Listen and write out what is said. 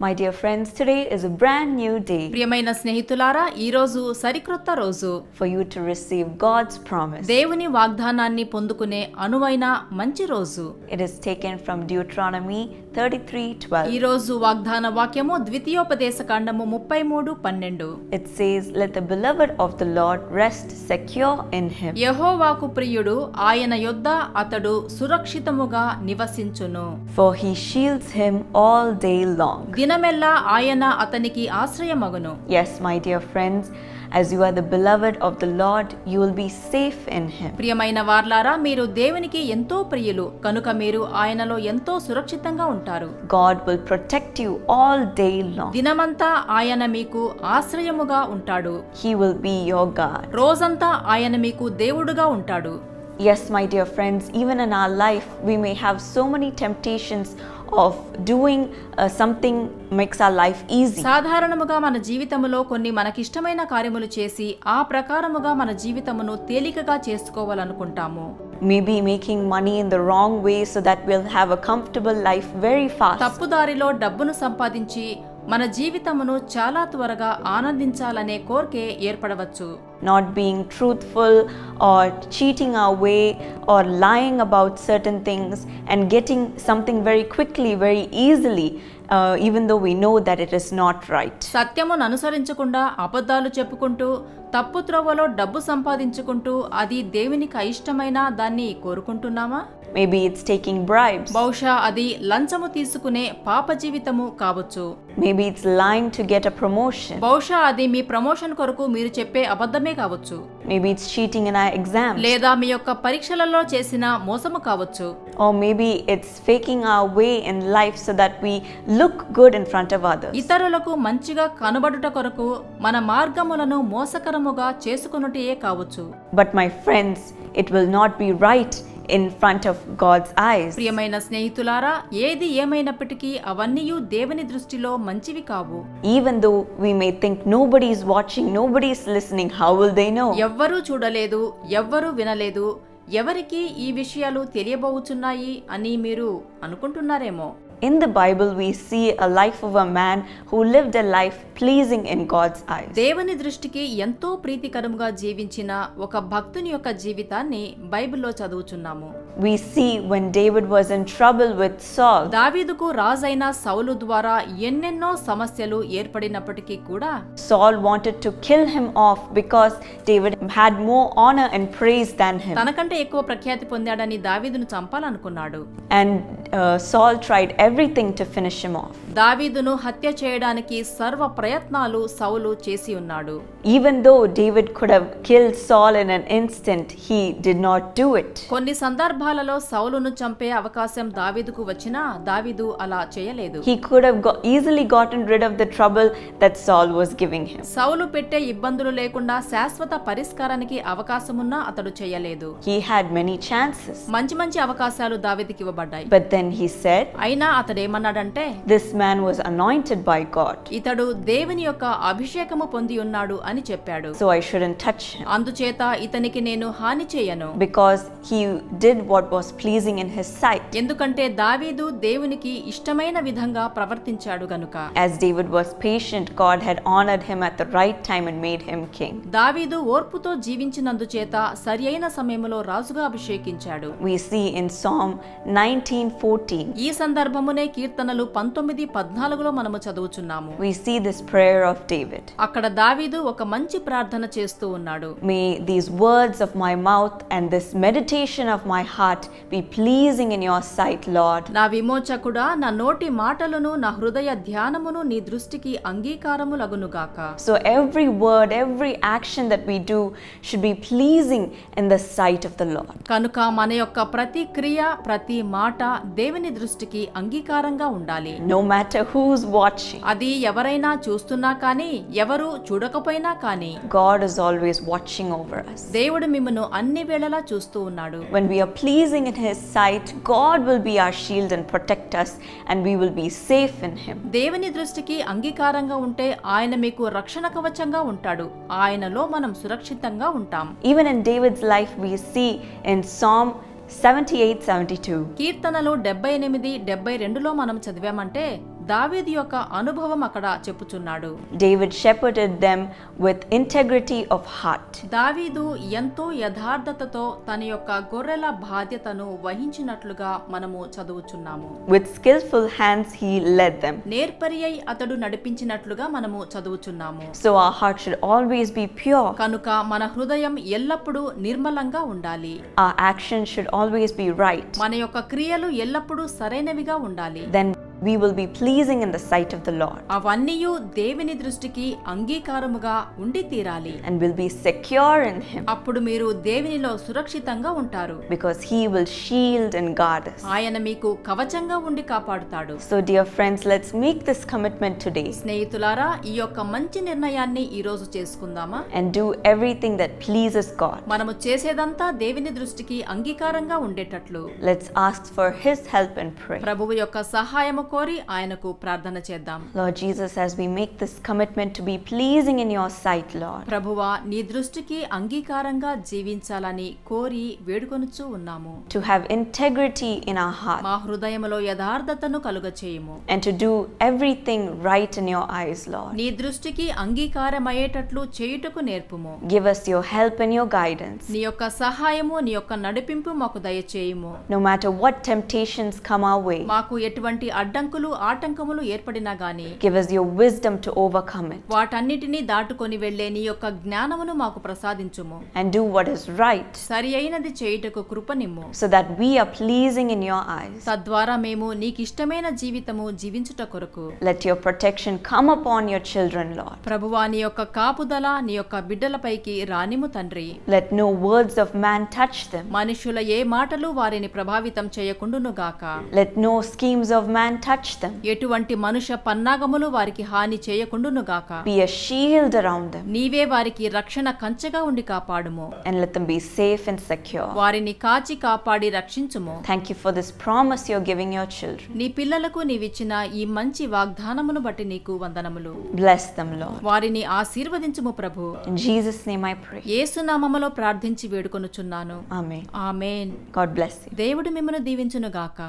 My dear friends, today is a brand new day ప్రియమైన స్నేహితులారా ఈ రోజు సరికొత్త రోజు for you to receive God's promise. దేవుని వాగ్దానాన్ని పొందుకునే అనువైన మంచి రోజు. It is taken from Deuteronomy 33:12. ఈ రోజు వాగ్దాన వాక్యము ద్వితీయోపదేశకాండము 33:12. It says, "Let the beloved of the Lord rest secure in him." యెహోవాకు ప్రియుడు ఆయన యొద్ద అతడు సురక్షితముగా నివసించును. For he shields him all day long. దినమెల్లా ఆయన అతనికి ఆశ్రయమగును. Yes, my dear friends, as you are the beloved of the Lord, you will be safe in him. ప్రియమైన వార్లారా మీరు దేవునికి ఎంతో ప్రియులు కనుక మీరు ఆయనలో ఎంతో సురక్షితంగా ఉంటారు. God will protect you all day long. దినమంతా ఆయన మీకు ఆశ్రయముగా ఉంటాడు. He will be your God. రోజంతా ఆయన మీకు దేవుడుగా ఉంటాడు. Yes, my dear friends, even in our life, we may have so many temptations of doing something makes our life easy. సాధారణముగా మన జీవితములో కొన్ని మనకిష్టమైన కార్యములు చేసి ఆ ప్రకారముగా మన జీవితమును తేలికగా చేసుకోవాలనుకుంటాము. Maybe making money in the wrong way so that we'll have a comfortable life very fast. తప్పుదారిలో డబ్బును సంపాదించి మన జీవితమును చాలా త్వరగా ఆనందించాలనే కోరికే ఏర్పడవచ్చు. Not being truthful or cheating our way or lying about certain things and getting something very quickly, very easily, even though we know that it is not right. సత్యమును అనుసరించకుండా అబద్ధాలు చెప్పుకుంటూ తప్పు త్రోవలో డబ్బు సంపాదించుకుంటూ అది దేవునికి అయిష్టమైన దాన్ని కోరుకుంటున్నామా? Maybe it's taking bribes. బహుశా అది లంచము తీసుకునే పాప జీవితము కావచ్చు. Maybe it's lying to get a promotion. బహుశా అది మీ ప్రమోషన్ కొరకు మీరు చెప్పే అబద్ధమే కావచ్చు. Maybe it's cheating in our exams. లేదా మీ యొక్క పరీక్షలలో చేసిన మోసము కావచ్చు. Or maybe it's faking our way in life so that we look good in front of others. ఇతరులకు మంచిగా కనబడుట కొరకు మన మార్గములను మోసకరముగా చేసుకొనుటయే కావచ్చు. But my friends, it will not be right in front of God's eyes. ప్రియమైన స్నేహితులారా ఏది ఏమైనప్పటికీ అవన్నీయు దేవుని దృష్టిలో మంచివి కావు. Even though we may think nobody is watching, nobody is listening, how will they know? ఎవ్వరూ చూడలేదు, ఎవ్వరూ వినలేదు, ఎవరికి ఈ విషయాలు తెలియబోచున్నాయి అని మీరు అనుకుంటున్నారేమో. In the Bible, we see a life of a man who lived a life pleasing in God's eyes. దేవుని దృష్టికి ఎంతో ప్రీతికరముగా జీవించిన ఒక భక్తుని యొక్క జీవితాన్ని బైబిల్లో చదువుచున్నాము. We see when David was in trouble with Saul. దావీదుకు రాజైన సౌలు ద్వారా ఎన్నెన్నో సమస్యలు ఏర్పడినప్పటికీ కూడా Saul wanted to kill him off because David had more honor and praise than him. తనకంటే ఎక్కువ ప్రఖ్యాతి పొందాడని దావీదును చంపాలనుకున్నాడు. And Saul tried everything to finish him off. దావీదును హత్య చేయడానికి సర్వ ప్రయత్నాలు సౌలు చేసి ఉన్నాడు. Even though David could have killed Saul in an instant, he did not do it. కొన్ని సందర్భాలలో సౌలును చంపే అవకాశం దావీదుకు వచ్చినా దావీదు అలా చేయలేదు. He could have easily gotten rid of the trouble that Saul was giving him. సౌలు పెట్టే ఇబ్బందులు లేకుండా శాశ్వత పరిష్కారానికి అవకాశమున్నా అతడు చేయలేదు. He had many chances. మంచి మంచి అవకాశాలు దావీదుకి ఇవ్వబడ్డాయి. But then he said, అయినా అతడేమన్నాడంటే this man was anointed by God, ఇతడు దేవుని యొక్క అభిషేకము పొంది ఉన్నాడు అని చెప్పాడు. so I shouldn't touch him, అందుచేత ఇతనికి నేను హాని చేయను. because he did what was pleasing in his sight. ఎందుకంటే దావీదు దేవునికి ఇష్టమైన విధంగా ప్రవర్తించాడు గనుక. As David was patient, God had honored him at the right time and made him king. దావీదు ఓర్పుతో జీవించినందుచేత సరియైన సమయంలో రాజుగా అభిషేకించాడు. We see in Psalm 19:14. ఈ సందర్భమునే కీర్తనలు 19:14లో మనము చదువుచున్నాము. We see this prayer of David. అక్కడ దావీదు ఒక మంచి ప్రార్థన చేస్తూ ఉన్నాడు. May these words of my mouth and this meditation of my heart be pleasing in your sight, Lord. నా విమోచకుడా నా నోటి మాటలను నా హృదయ ధ్యానమును నీ దృష్టికి అంగీకారములగునుగాక. So every word, every action that we do should be pleasing in the sight of the Lord. కనుక మన యొక్క ప్రతి క్రియ ప్రతి మాట దేవుని దృష్టికి అంగీకారంగా ఉండాలి. No matter who's watching, అది ఎవరైనా చూస్తున్నా కానీ ఎవరు చూడకపోయినా కానీ God is always watching over us. దేవుడు మిమ్మను అన్ని వేళలా చూస్తూ ఉన్నాడు. When we are pleasing in His sight, God will be our shield and protect us, and we will be safe in Him. దేవుని దృష్టికి అంగీకారంగా ఉంటే ఆయన మీకు రక్షణ కవచంగా ఉంటాడు. ఆయనలో మనం సురక్షితంగా ఉంటాం. Even in David's life, we see in Psalm 78-72. కీర్తనలు 78-72లో మనం చదివామంటే దావీదు యొక్క అనుభవం అక్కడ చెప్పుచున్నాడు. David shepherded them with integrity of heart. దావీదు ఎంతో యథార్థతతో తన యొక్క గొర్రెల బాధ్యతను వహించినట్లుగా మనము చదువుచున్నాము. With skillful hands he led them. నేర్పరి అయి అతడు నడిపించినట్లుగా మనము చదువుచున్నాము. So our heart should always be pure. కనుక మన హృదయం ఎల్లప్పుడూ నిర్మలంగా ఉండాలి. Our actions should always be right. మన యొక్క క్రియలు ఎల్లప్పుడూ సరైనవిగా ఉండాలి. Then we will be pleasing in the sight of the Lord. అవన్నీయు దేవుని దృష్టికి అంగీకారముగా ఉండి తీరాలి. And will be secure in him. అప్పుడు మీరు దేవునిలో సురక్షితంగా ఉంటారు. Because he will shield and guard us. ఆయన మీకు కవచంగా ఉండి కాపాడుతాడు. So dear friends, let's make this commitment today. స్నేహితులారా, ఈ యొక్క మంచి నిర్ణయాన్ని ఈ రోజు చేసుకుందామా? And do everything that pleases God. మనము చేసేదంతా దేవుని దృష్టికి అంగీకారంగా ఉండేటట్లు. Let's ask for his help and pray. ప్రభువు యొక్క సహాయము కోరి ఆయనకు ప్రార్థన చేద్దాం. Lord Jesus, as we make this commitment to be pleasing in your sight, Lord. ప్రభువా, నీ దృష్టికి అంగీకారంగా జీవించాలని కోరి వేడుకొనుచూ ఉన్నాము. To have integrity in our heart. మా హృదయములో యథార్థతను కలుగచేయుము. And to do everything right in your eyes, Lord. నీ దృష్టికి అంగీకారమయ్యేటట్లు చేయుటకు నేర్పుము. Give us your help and your guidance. నీ యొక్క సహాయము, నీ యొక్క నడిపింపు మాకు దయచేయుము. No matter what temptations come our way. మాకు ఎటువంటి అడ్డంకులు ఆటంకములు ఏర్పడినా గాని Give us your wisdom to overcome it. వాటన్నిటినీ దాటుకొని వెళ్లే నీ యొక్క జ్ఞానమును మాకు ప్రసాదించుము. And do what is right. సరి అయినది చేయుటకు కృపనిమ్ము. So that we are pleasing in your eyes. తద్వారా మేము నీకిష్టమైన జీవితము జీవించుట కొరకు. Let your protection come upon your children, Lord. ప్రభువా, నీ యొక్క కాపుదల నీ యొక్క బిడ్డలపైకి రానిము తండ్రి. Let no words of man touch them. మనుషుల ఏ మాటలు వారిని ప్రభావితం చేయకుండును గాక. Let no schemes of man touch them. ఎటువంటి మనుష్య పన్నాగములు వారికి హాని చేయకుండును గాక. Be a shield around them. నీవే వారికి రక్షణ కంచెగా ఉండి కాపాడుము. And let them be safe and secure. వారిని కాచి కాపాడి రక్షించుము. Thank you for this promise you're giving your children. నీ పిల్లలకు నీవిచ్చిన ఈ మంచి వాగ్దానమును బట్టి నీకు వందనములు. Bless them, Lord. వారిని ఆశీర్వదించుము ప్రభు. In Jesus' name I pray. యేసు నామములో ప్రార్థించి వేడుకొనుచున్నాను. Amen. Amen. God bless you. దేవుడు మిమ్మను దీవించును గాక.